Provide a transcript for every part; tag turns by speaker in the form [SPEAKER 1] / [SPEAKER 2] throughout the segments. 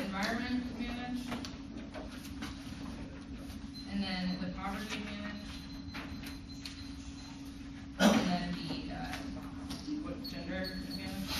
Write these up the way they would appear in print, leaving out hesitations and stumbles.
[SPEAKER 1] environment managed, and then the poverty managed, and then the gender managed.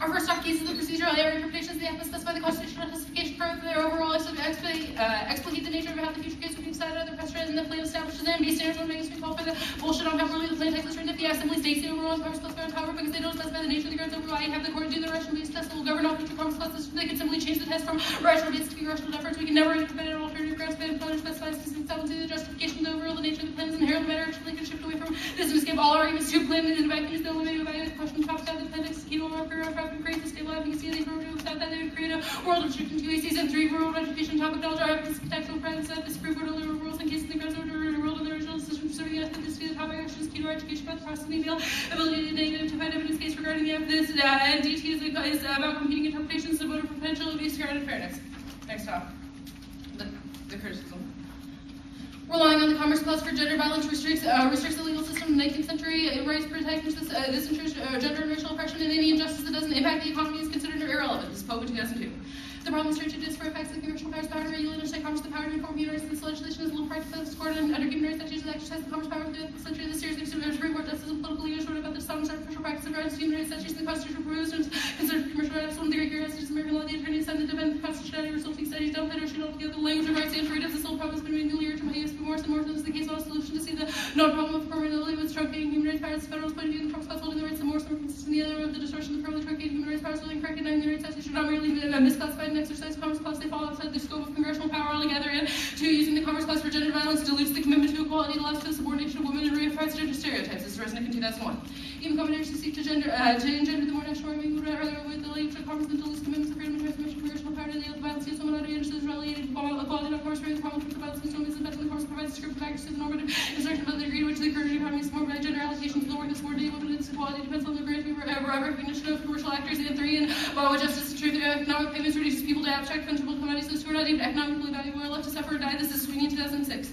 [SPEAKER 2] Our first off case is the procedural area interpretations. They have to specify the constitutional justification for their overall explicate the nature of how the future case would be decided other precedents and the plaintiff establishes them. Based standards on makes me call for the bullshit on how the plaintiff text is written. If the assembly states the overall powers plus grounds, however, because they don't specify the nature of the grounds overall, you have the court do the rational-based test that will govern all future powers plus. They can simply change the test from rational-based to be rational deference. We can never recommend an alternative grounds by the plaintiff specifies the justification of the overall the nature of the claims and the matter actually can shift away from this and escape all arguments to plain and the is the only way to evaluate the question topic out the appendix key will refer to create the stable you can see these programs without that they would create a world of strict into season 3 world education topic knowledge are this contextual presence that the Supreme Court only rules in cases the grounds over the world of the original system so yes that this field topic actually is key to our education about the process of the ability to find evidence case regarding the evidence and DT is about competing interpretations of voter potential abuse and fairness. Next talk. The criticism. Relying on the Commerce Clause for gender violence restricts the legal system in the 19th century. It rights protects this interest, gender and racial oppression, and any injustice that doesn't impact the economy is considered irrelevant. This is Pope in 2002. The problem is to for effects of commercial powers, power to regulate and state commerce, the power to inform human rights. This legislation is a little practice of this court and under human rights that uses exercise the commerce power through the century of the series of Supreme Court justice and political leaders wrote about the sound official practice of rights to human rights that uses the Constitution proposed and considered commercial rights. One of the great curiosities of American law, the attorneys said that defend the constitutionality resulting studies don't fit or should altogether the language of rights and freedoms. This whole problem has been made newly urgent by U.S. Morris and Morris is the case on a solution to see the non-problem of permanently with truncating human rights powers. The federalist point of view, the Commerce Clause holding the rights of Morris more consistent the other of the distortion of the permanently truncating human rights powers holding corrected and human rights statutes should not merely be misclassified and exercise Commerce Clause. They fall outside the scope of congressional power altogether, and two, using the Commerce Clause for gender violence dilutes the commitment to equality, allows to the subordination of women, and reifies gender stereotypes. This is resonant in 2001. Even combinations seek to engender the more national army would rather with the late Commerce than dilutes commitments of freedom and transmission of congressional power to the other violence against women. Audience is relegated equality of Commerce, the problem with the violence against women is the Commerce provides script factors to the normative instruction about the degree to which the current economy is more by gender allocation to the work of subordinated women. Its equality depends on the recognition of commercial actors. And 3, and while justice is true, the economic payments reduces people to abstract fungible commodities. Those who are not deemed economically valuable are left to suffer or die. This is Sweeney 2006.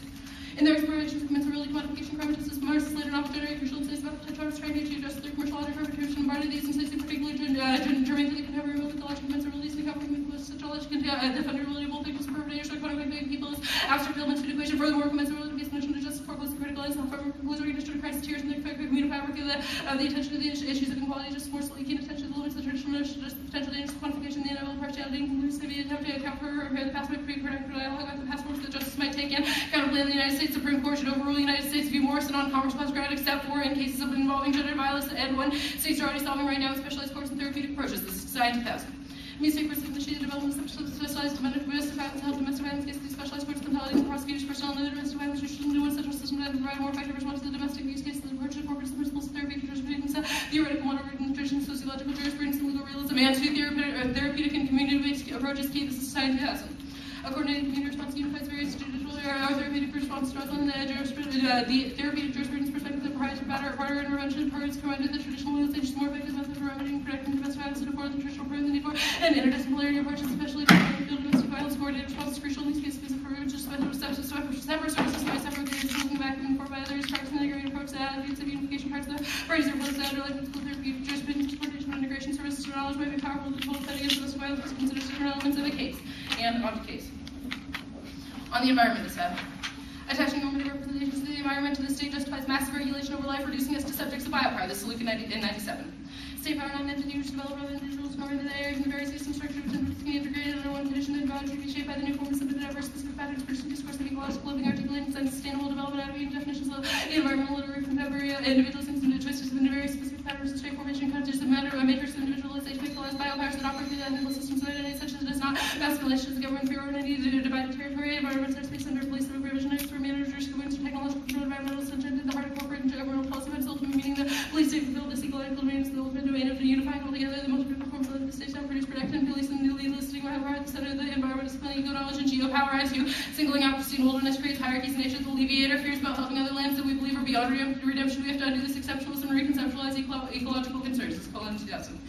[SPEAKER 2] In their explorations of commensurate commodification, crime justice, Mars is later not generate official insights about the potential trying to adjust their commercial audit arbitration and body these insights in particular germane to the contemporary with the logic commensurabilities and the complicated with such a logic and the fundamentality of both victims perpetrator so economic people is abstract elements to the equation. Furthermore, commensurability based notion of justice forecloses the critical lens on conclusory recognition of crisis tears and the communal fabric of the attention to the issues of inequality, just more slowly keen attention to the limits of the traditional just potential dangers of quantification, the inevitable partiality and conclusivity attempt to account for the pathway between productive dialogue about the passports that justice might take in. Accountably in the United States Supreme Court should overrule the United States v. Morrison on Commerce Clause ground except for in cases of involving gender violence and one states are already solving right now with specialized courses and therapeutic approaches. This is Design 2000. Newspapers have initiated development of specialized domestic violence held domestic violence cases. These specialized courts compelling the prosecutors personnel and the domestic violence institution to a central system that provide more effective response to the domestic use cases and approach to incorporate the principles of therapeutic jurisprudence, theoretical model nutrition, sociological jurisprudence, and legal realism, and to therapeutic and community-based approaches key. This is Design 2000. A coordinated community response unifies various judicial or therapeutic response to the therapeutic jurisprudence perspective that provides for better intervention programs provided the traditional legal stage is more effective method for remedying protecting domestic violence and afford the traditional proven the need for and interdisciplinary approaches, especially for the field of domestic violence. Coordinated response is crucial in these cases because it just by steps of separate sources by separate cases looking back and forth by others, practicing the integrated approach that advocates of unification parts of the parties are both that are like physical therapeutic jurisprudence, transportation, and integration services or knowledge might be powerful to hold that against domestic violence considers different elements of a case. And on to case. On the environment, it said, attaching normative representations to the environment to the state justifies massive regulation over life, reducing us to subjects of biopower. This is Luke in 97. State power not entities develop other individuals governed in the areas and the various system structure within which can be integrated under one condition and bound to be shaped by the new forms of the specific patterns, producing discourse of ecological living, articulating and sustainable development, advocating definitions of the environmental literary contemporary individuals and the choices of the various specific patterns of state formation, context of matter, makers of individualization, equalized biopowers that operate through the ethical systems of identity, such as it is not mass relations, government, fear, or entity to divide territory, environment, space, under place of revisionist, or managers, rise, singling out pristine wilderness creates hierarchies in nature that alleviate our fears about helping other lands that we believe are beyond redemption. We have to undo this exceptionalism and reconceptualize ecological concerns. This is Colin 2000.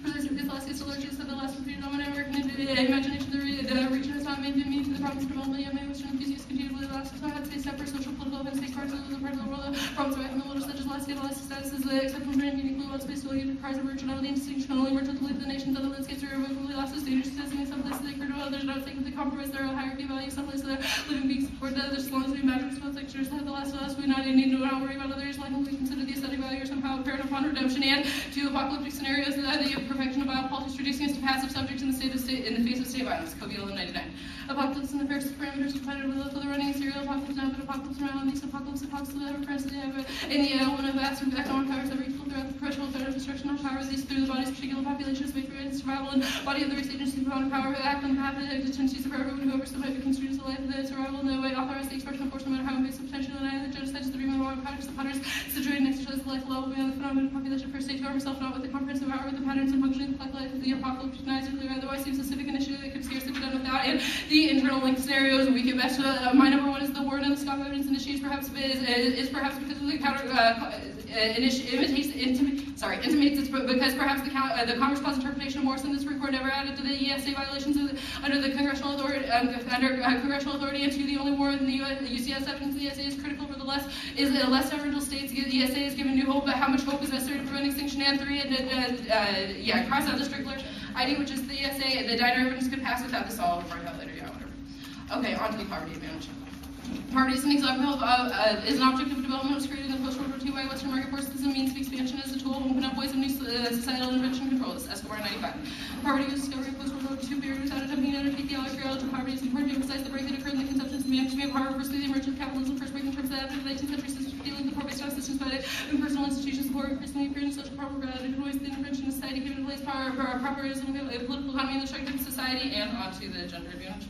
[SPEAKER 2] Precisely because last is the largest of the last between dominant American imagination, the region has not made meaning to the problems of development, yet many Western enthusiasts continue to believe the last is not had space separate social, political, and space parts of the part of the world. Problems away from the world such as last state, last status is the exceptional brand uniquely one space to lead requires originality and distinction, only words to believe the nations other landscapes are irrevocably lost as dangerous possessing in some places they occur to others, not thinking they compromise their hierarchy value, some places their living beings support the others, as long as we imagine response lectures have the last of us, we not need to not worry about others, like we consider the aesthetic value or somehow apparent upon redemption, and to apocalyptic scenarios the perfection of biopolitics reducing us to passive subjects in the face of state violence. Kobe 1199. Apocalypse and the first parameters of planet with the running serial apocalypse now, but apocalypse around these apocalypse that are present in the element of vast economic powers that reach throughout the threshold of destruction of power. These through the body's particular populations made for its survival and body of the race agency upon power act on behalf of the tendencies of everyone who oversteps the construes the life of the survival in the way authorize the expression of force no matter how invasive potential and I the genocide is the dream of war powers the potters situated next to us the life level beyond the phenomenon population first state to himself not with the comprehensive power with the patterns and functioning like life of the apocalypse recognized clearly otherwise seems a civic initiative that could scarcely be done without and the internal link scenarios we get best to my number one is the word and the Scott evidence initiates perhaps is perhaps because of the counter intimates it's because perhaps the Commerce Clause interpretation of Morrison this report never added to the ESA violations under the congressional authority and to the only war in the UCS evidence the ESA is critical for the less several states the ESA is given new hope but how much hope is necessary to prevent extinction and three and cross out the Strickler ID which is the ESA the diner evidence could pass without this all work out later whatever. Okay, on to the poverty advantage. Poverty is an example of is an object of development was created in the post-World War II by Western market forces as a means of expansion as a tool to open up ways of new societal intervention and control. This is Escobar 95. Poverty was discovered in post-World War II period without attempting to undertake the reality of poverty. It's important to emphasize the break that occurred in the conceptions of management of power versus the emergence of capitalism. First break in terms of the 18th century system dealing with the poor-based on systems by impersonal institutions, poor increasingly appearing in social proper in ways the intervention in society given place power properism, political economy and the structure of society, and onto the gender advantage.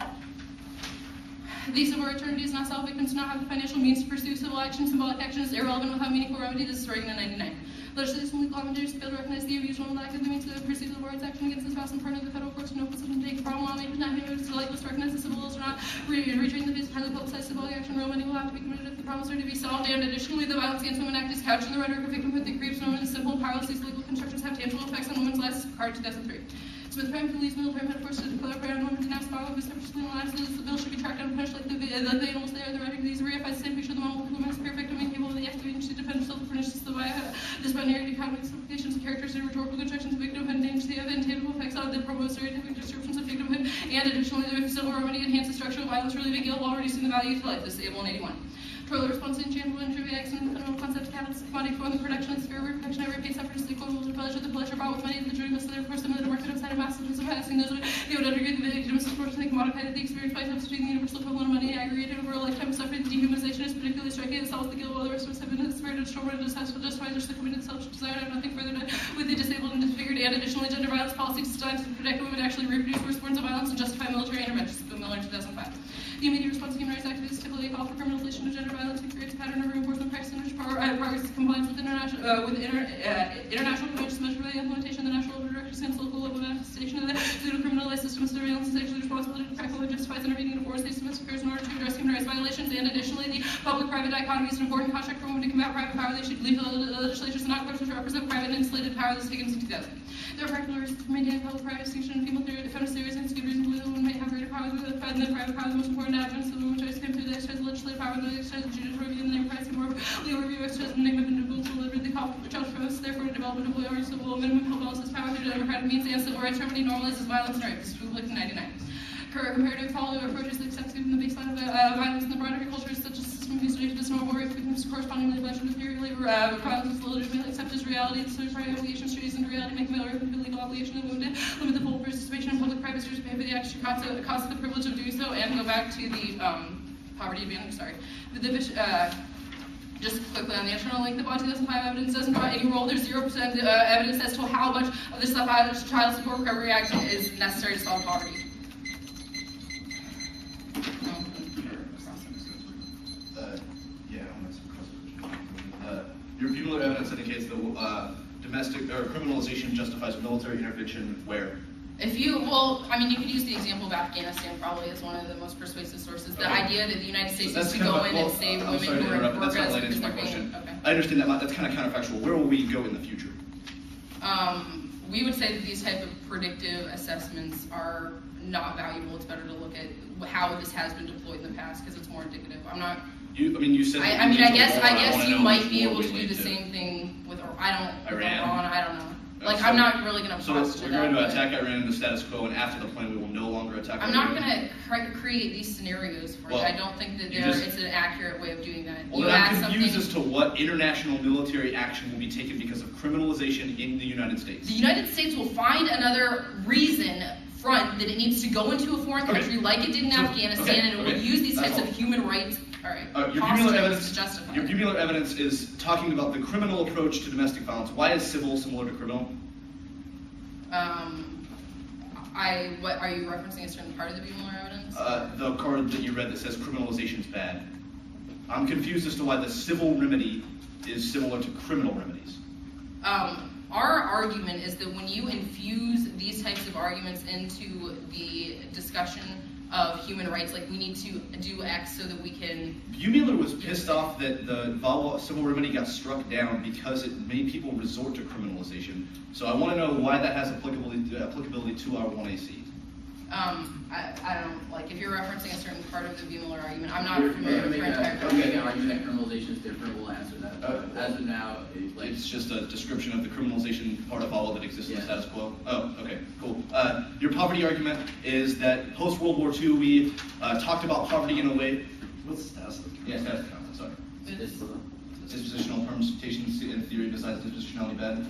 [SPEAKER 2] The civil eternity is not solved. Victims do not have the financial means to pursue civil action. Symbolic action is irrelevant without meaningful remedy. This is Reagan in 99. Legislators and legal commentators fail to recognize the abuse and lack of the means to pursue the board's action against the spouse and partner of the federal courts to no position to take from lawmakers not being able to recognize the civil laws or not retrain the base highly publicized symbolic action. Real money will have to be committed if the problems are to be solved. And additionally, the Violence Against Women Act is couched in the rhetoric of victimhood that creeps women as simple and powerless. These legal constructions have tangible effects on women's lives. Card 2003. Smith Prime police military metaphors to declare prayer on women denounced by with separately lives. The bill should be tracked down and punished like the animals there. The rhetoric of these reifies the same picture of the model of women's pure victim incapable of the activity to defend herself and furnish this binary economic simplifications of characters and rhetorical constructions of victimhood and intangible effects on the promote stereotypic descriptions of victimhood and additionally the civil remedy enhances structural violence really big deal while reducing the value to life. This is Able in 81. Troller response to intangible and trivial acts and the fundamental concept of capitalist commodity for the production and sphere of protection every case suffers the equal to the pleasure brought with money the jury must therefore submit the market outside of massive of asking those they would undergo the victims of force and they commodified the experience by substituting the universal equivalent of money aggregated over a lifetime of suffering. The dehumanization is particularly striking. It solves the guilt while the rest of us have been inspired to destroy justifies or committed self-desire. I have nothing further to with the disabled and disfigured and additionally gender violence policies designed to protect women actually reproduce worse forms of violence and justify military interventions. Bill Miller 2005. The immediate response of human rights activists typically call for criminalization of gender violence and creates a pattern of reinforcement practice in which progress is compliance with international conventions measured by the implementation of the national directors against local level manifestation of the pseudo-criminalized system of surveillance and sexually responsibility to practically justifies intervening in foreign states domestic affairs in order to address human rights violations. And additionally, the public-private dichotomy is an important construct for women to combat private power. They should leave the legislatures and not courts which represent private and insulated power. This begins in 2000. There are practical reasons for maintaining public-private distinction in female theory, feminist theories, and it's good reason to believe that women may have greater power than the private power. The most important advance of the women tries to come through the exercise of legislative power, the exercise of judicial review, and the enterprise more legal review, exercise of enigma, and individual delivered the call for child premise, therefore the development of loyal civil minimum health balances power through democratic means and civil rights remedy normalizes violence and rape. This is Republic in 99. Comparative follow approaches that accepts given the baseline of violence in the broader cultures such as system of usage of normal rape victims correspondingly alleged with theory labor violence is legitimately accept as reality. The social obligations treaties into reality make male rape a legal obligation of women to limit the full participation in public-private spheres behavior the extra cost of the privilege of doing so and go back to the poverty advantage. Sorry, just quickly on the internal link, the bond 2005 evidence doesn't provide any role. There's 0% evidence as to how much of this child support recovery act is necessary to solve poverty.
[SPEAKER 3] Your review of evidence indicates that domestic or criminalization justifies military intervention where?
[SPEAKER 2] Well, I mean, you could use the example of Afghanistan probably as one of the most persuasive sources. The idea that the United States
[SPEAKER 3] So
[SPEAKER 2] needs to
[SPEAKER 3] kind
[SPEAKER 2] go
[SPEAKER 3] of
[SPEAKER 2] in and save
[SPEAKER 3] I'm
[SPEAKER 2] women
[SPEAKER 3] sorry to
[SPEAKER 2] who are
[SPEAKER 3] interrupt, but that's not
[SPEAKER 2] immigrants
[SPEAKER 3] related to my
[SPEAKER 2] because they're
[SPEAKER 3] question.
[SPEAKER 2] being, okay.
[SPEAKER 3] I understand that, that's kind of counterfactual. Where will we go in the future?
[SPEAKER 2] We would say that these type of predictive assessments are not valuable. It's better to look at how this has been deployed in the past because it's more indicative. I'm not.
[SPEAKER 3] You said.
[SPEAKER 2] I mean, I guess you might be able to do
[SPEAKER 3] lead
[SPEAKER 2] the same thing with Iran. I don't know. Like,
[SPEAKER 3] So-
[SPEAKER 2] I'm not really going to
[SPEAKER 3] So
[SPEAKER 2] posture
[SPEAKER 3] we're
[SPEAKER 2] that.
[SPEAKER 3] going to
[SPEAKER 2] but
[SPEAKER 3] attack Iran in the status quo, and after the plan, we will no longer attack
[SPEAKER 2] I'm
[SPEAKER 3] Iran.
[SPEAKER 2] not going to create these scenarios for
[SPEAKER 3] Well,
[SPEAKER 2] you. I don't think that
[SPEAKER 3] you just-
[SPEAKER 2] it's an accurate way of doing that.
[SPEAKER 3] Well,
[SPEAKER 2] You
[SPEAKER 3] then I'm
[SPEAKER 2] add
[SPEAKER 3] confused
[SPEAKER 2] something-
[SPEAKER 3] as to what international military action will be taken because of criminalization in the United
[SPEAKER 2] The
[SPEAKER 3] States.
[SPEAKER 2] United States will find another front that it needs to go into a foreign
[SPEAKER 3] Okay.
[SPEAKER 2] country like it did in
[SPEAKER 3] So-
[SPEAKER 2] Afghanistan,
[SPEAKER 3] okay,
[SPEAKER 2] and it will
[SPEAKER 3] okay.
[SPEAKER 2] use these
[SPEAKER 3] That's
[SPEAKER 2] types
[SPEAKER 3] all.
[SPEAKER 2] of human rights,
[SPEAKER 3] Your
[SPEAKER 2] postures
[SPEAKER 3] cumular
[SPEAKER 2] to
[SPEAKER 3] evidence.
[SPEAKER 2] justify
[SPEAKER 3] Your
[SPEAKER 2] it.
[SPEAKER 3] cumular evidence is talking about the criminal approach to domestic violence. Why is civil similar to criminal?
[SPEAKER 2] What are you referencing a certain part of the Buehler evidence?
[SPEAKER 3] The card that you read that says criminalization is bad. I'm confused as to why the civil remedy is similar to criminal remedies.
[SPEAKER 2] Our argument is that when you infuse these types of arguments into the discussion of human rights, like we need to do X so that we can.
[SPEAKER 3] Buehler was pissed off that the VAWA civil remedy got struck down because it made people resort to criminalization. So I want to know why that has applicability to our 1AC.
[SPEAKER 2] I don't, like, if you're referencing a certain part of the Buehler argument, I'm not
[SPEAKER 4] We're
[SPEAKER 2] familiar with
[SPEAKER 4] making
[SPEAKER 2] her entire
[SPEAKER 4] we're making an argument that criminalization is different, we'll answer that. As of now,
[SPEAKER 3] It's just a description of the criminalization part of VAWA that exists in the
[SPEAKER 4] Yeah.
[SPEAKER 3] status quo. Oh, okay, cool. Your poverty argument is that post-World War II, we talked about poverty in a way. What's the status? Yeah, status of concept, sorry.
[SPEAKER 4] This-
[SPEAKER 3] Dispositional permutations in theory besides dispositionality bad?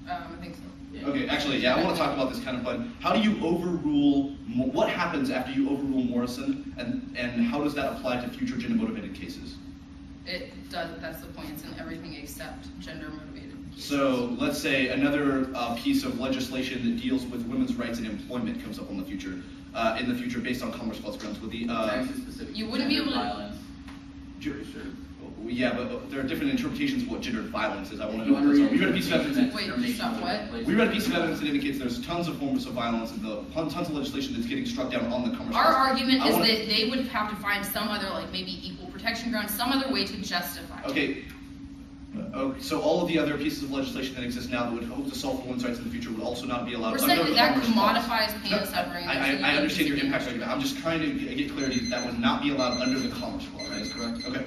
[SPEAKER 2] I think so.
[SPEAKER 4] yeah.
[SPEAKER 3] Okay, actually, yeah, I want to talk about this kind of, but how do you overrule, what happens after you overrule Morrison, and how does that apply to future gender-motivated cases?
[SPEAKER 2] It does, that's the point, it's in everything except gender motivated.
[SPEAKER 3] So let's say another piece of legislation that deals with women's rights and employment comes up in the future based on Commerce Clause grounds with the,
[SPEAKER 4] Texas specific
[SPEAKER 2] You wouldn't be able to-
[SPEAKER 4] violence.
[SPEAKER 3] Ju-
[SPEAKER 4] For sure.
[SPEAKER 3] yeah, but there are different interpretations of what gendered violence is. I want to
[SPEAKER 4] You
[SPEAKER 3] know.
[SPEAKER 4] wanna read
[SPEAKER 3] We read a piece of evidence.
[SPEAKER 2] Wait, stop, what?
[SPEAKER 3] We read a piece of evidence that indicates there's tons of forms of violence and tons of legislation that's getting struck down on the Commerce
[SPEAKER 2] Our
[SPEAKER 3] Clause.
[SPEAKER 2] argument
[SPEAKER 3] I
[SPEAKER 2] is
[SPEAKER 3] wanna-
[SPEAKER 2] that they would have to find some other, like, maybe equal protection ground, some other way to justify it.
[SPEAKER 3] Okay. So all of the other pieces of legislation that exist now that would hope to solve for women's rights in the future would also not be allowed.
[SPEAKER 2] We're
[SPEAKER 3] under
[SPEAKER 2] saying
[SPEAKER 3] the
[SPEAKER 2] that
[SPEAKER 3] Commerce Clause.
[SPEAKER 2] commodifies
[SPEAKER 3] No,
[SPEAKER 2] penis severing.
[SPEAKER 3] I understand your impact argument. I'm just trying to get clarity that that would not be allowed under the Commerce Clause. That is correct? Okay.